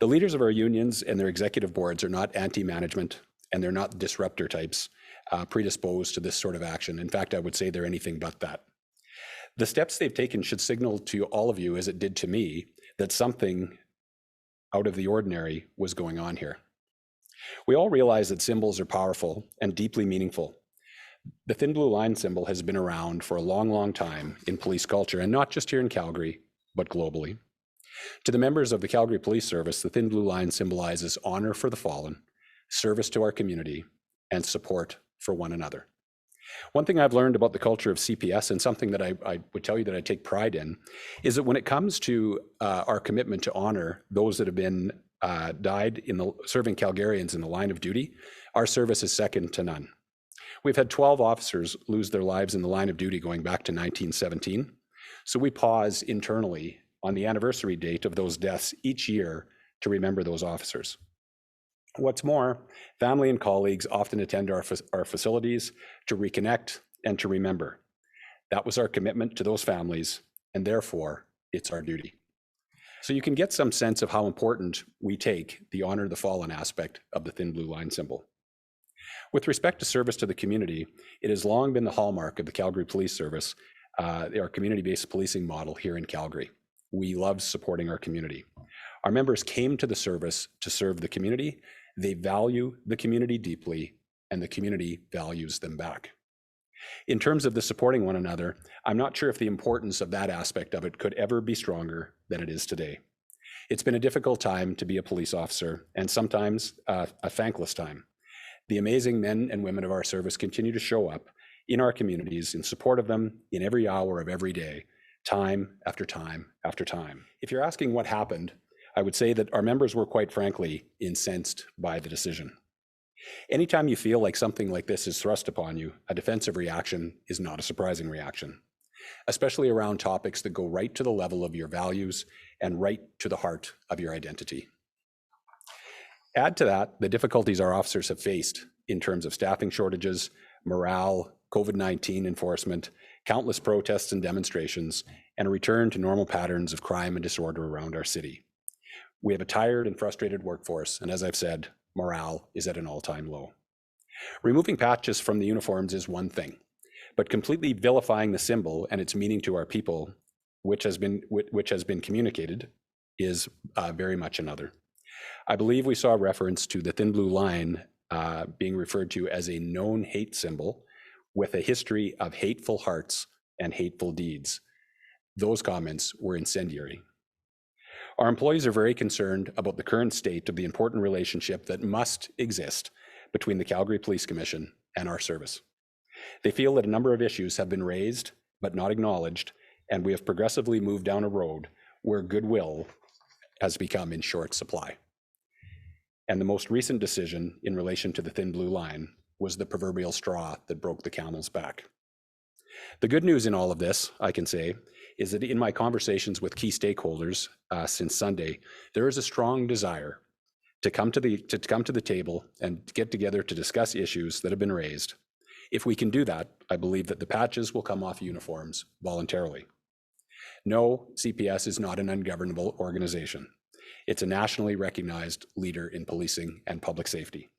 The leaders of our unions and their executive boards are not anti-management, and they're not disruptor types predisposed to this sort of action. In fact, I would say they're anything but that. The steps they've taken should signal to all of you, as it did to me, that something out of the ordinary was going on here. We all realize that symbols are powerful and deeply meaningful. The thin blue line symbol has been around for a long, long time in police culture, and not just here in Calgary, but globally. To the members of the Calgary Police Service, the thin blue line symbolizes honor for the fallen, service to our community, and support for one another. One thing I've learned about the culture of CPS, and something that I would tell you that I take pride in, is that when it comes to our commitment to honor those that have been died serving Calgarians in the line of duty, our service is second to none. We've had 12 officers lose their lives in the line of duty going back to 1917. So we pause internally on the anniversary date of those deaths each year to remember those officers. What's more, family and colleagues often attend our facilities to reconnect and to remember. That was our commitment to those families, and therefore it's our duty. So you can get some sense of how important we take the honor the fallen aspect of the thin blue line symbol. With respect to service to the community, it has long been the hallmark of the Calgary Police Service, our community-based policing model here in Calgary. We love supporting our community. Our members came to the service to serve the community. They value the community deeply, and the community values them back. In terms of the supporting one another, I'm not sure if the importance of that aspect of it could ever be stronger than it is today. It's been a difficult time to be a police officer, and sometimes a thankless time. The amazing men and women of our service continue to show up in our communities in support of them in every hour of every day, time after time after time. If you're asking what happened, I would say that our members were quite frankly incensed by the decision. Anytime you feel like something like this is thrust upon you, a defensive reaction is not a surprising reaction, especially around topics that go right to the level of your values and right to the heart of your identity. Add to that the difficulties our officers have faced in terms of staffing shortages, morale, COVID-19 enforcement, countless protests and demonstrations, and a return to normal patterns of crime and disorder around our city. We have a tired and frustrated workforce, and as I've said, morale is at an all-time low. Removing patches from the uniforms is one thing, but completely vilifying the symbol and its meaning to our people, which has been communicated, is very much another. I believe we saw a reference to the thin blue line being referred to as a known hate symbol with a history of hateful hearts and hateful deeds. Those comments were incendiary. Our employees are very concerned about the current state of the important relationship that must exist between the Calgary Police Commission and our service. They feel that a number of issues have been raised but not acknowledged, and we have progressively moved down a road where goodwill has become in short supply. And the most recent decision in relation to the thin blue line was the proverbial straw that broke the camel's back. The good news in all of this, I can say, is that in my conversations with key stakeholders since Sunday, there is a strong desire to come to the table and get together to discuss issues that have been raised. If we can do that, I believe that the patches will come off uniforms voluntarily. No, CPS is not an ungovernable organization. It's a nationally recognized leader in policing and public safety.